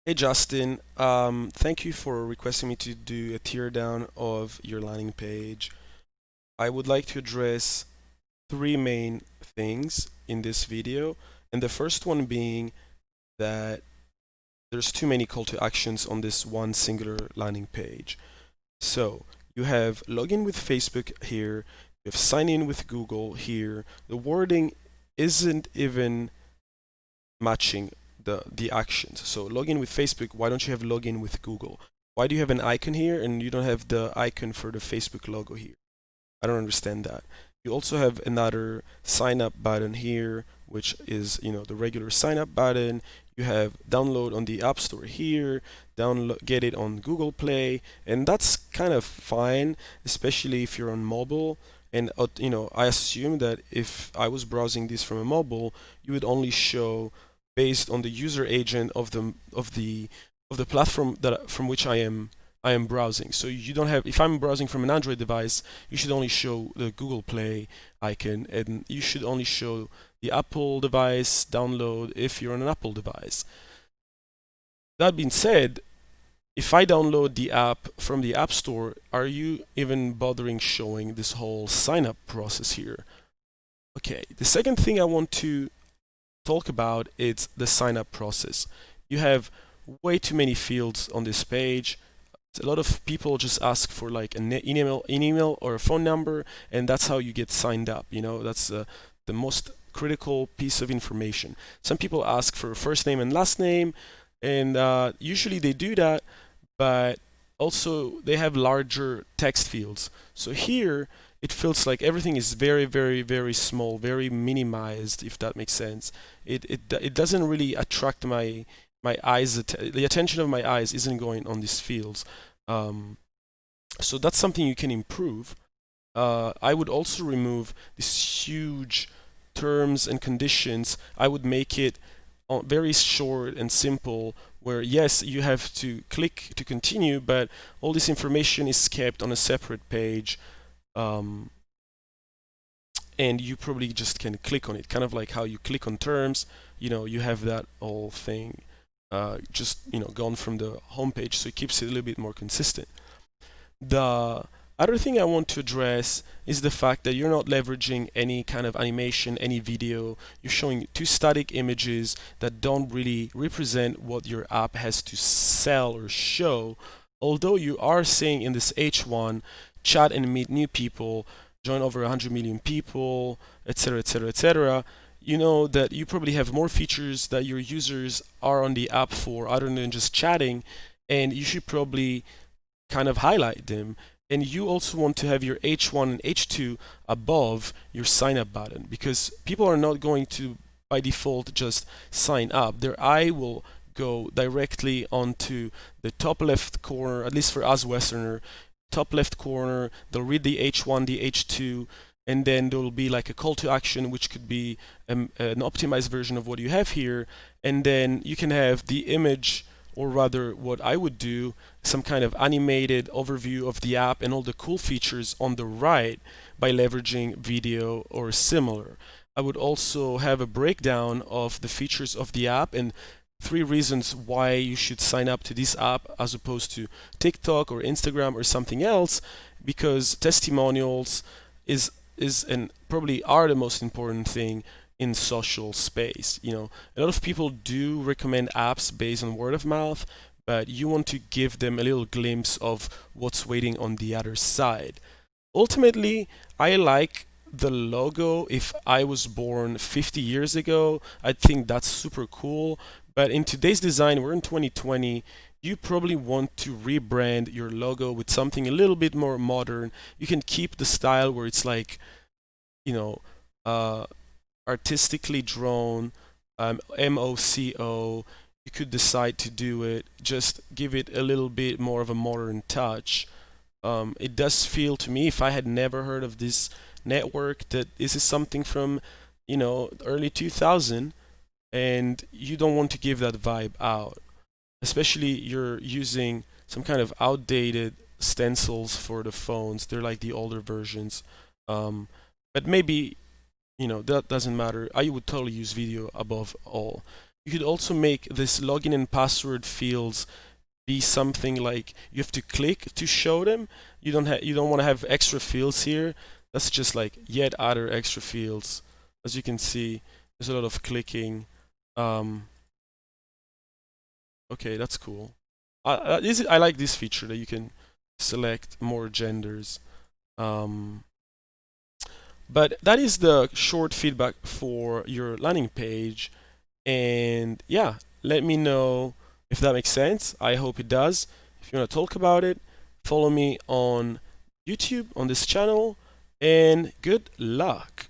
Hey Justin, thank you for requesting me to do a teardown of your landing page. I would like to address three main things in this video, and the first one being that there's too many call to actions on this one singular landing page. So you have login with Facebook here, you have sign in with Google here. The wording isn't even matching the actions. So login with Facebook, why don't you have login with Google? Why do you have an icon here and you don't have the icon for the Facebook logo here? I don't understand that. You also have another sign up button here, which is, the regular sign up button. You have download on the App Store here, download, get it on Google Play, and that's kind of fine, especially if you're on mobile. And I assume that if I was browsing this from a mobile, you would only show based on the user agent of the platform that from which I am browsing. So you don't have, if I'm browsing from an Android device, you should only show the Google Play icon, and you should only show the Apple device download if you're on an Apple device. That being said, if I download the app from the App Store, are you even bothering showing this whole sign up process here? Okay, the second thing I want to talk about is the sign up process. You have way too many fields on this page. A lot of people just ask for like an email or a phone number, and that's how you get signed up. That's the most critical piece of information. Some people ask for first name and last name, and usually they do that, but also they have larger text fields. So here it feels like everything is very, very, very small, very minimized, if that makes sense. It doesn't really attract my eyes, the attention of my eyes isn't going on these fields. So that's something you can improve. I would also remove these huge terms and conditions. I would make it very short and simple, where yes, you have to click to continue, but all this information is kept on a separate page. Um, and you probably just can click on it, kind of like how you click on terms. You have that whole thing just gone from the homepage, so it keeps it a little bit more consistent. The other thing I want to address is the fact that you're not leveraging any kind of animation, any video. You're showing two static images that don't really represent what your app has to sell or show. Although you are saying in this H1, chat and meet new people, join over 100 million people, etc., etc., etc., you know that you probably have more features that your users are on the app for other than just chatting, and you should probably kind of highlight them. And you also want to have your H1 and H2 above your sign up button, because people are not going to by default just sign up. Their eye will go directly onto the top left corner, at least for us Westerner, top left corner. They'll read the H1, the H2, and then there will be like a call to action, which could be an optimized version of what you have here. And then you can have the image, or rather what I would do, some kind of animated overview of the app and all the cool features on the right by leveraging video or similar. I would also have a breakdown of the features of the app and three reasons why you should sign up to this app as opposed to TikTok or Instagram or something else, because testimonials is and probably are the most important thing in social space. A lot of people do recommend apps based on word of mouth, but you want to give them a little glimpse of what's waiting on the other side. Ultimately, I like the logo. If I was born 50 years ago, I think that's super cool. But in today's design, we're in 2020, you probably want to rebrand your logo with something a little bit more modern. You can keep the style where it's like, you know, uh, artistically drawn, MoCO. You could decide to do it, just give it a little bit more of a modern touch. It does feel to me, if I had never heard of this network, that this is something from, early 2000, and you don't want to give that vibe out. Especially you're using some kind of outdated stencils for the phones. They're like the older versions. But maybe that doesn't matter. I would totally use video above all. You could also make this login and password fields be something like you have to click to show them. You don't want to have extra fields here. That's just like yet other extra fields. As you can see, there's a lot of clicking. Okay, that's cool. I like this feature that you can select more genders. Um, but that is the short feedback for your landing page. And yeah, let me know if that makes sense. I hope it does. If you want to talk about it, follow me on YouTube on this channel, and good luck.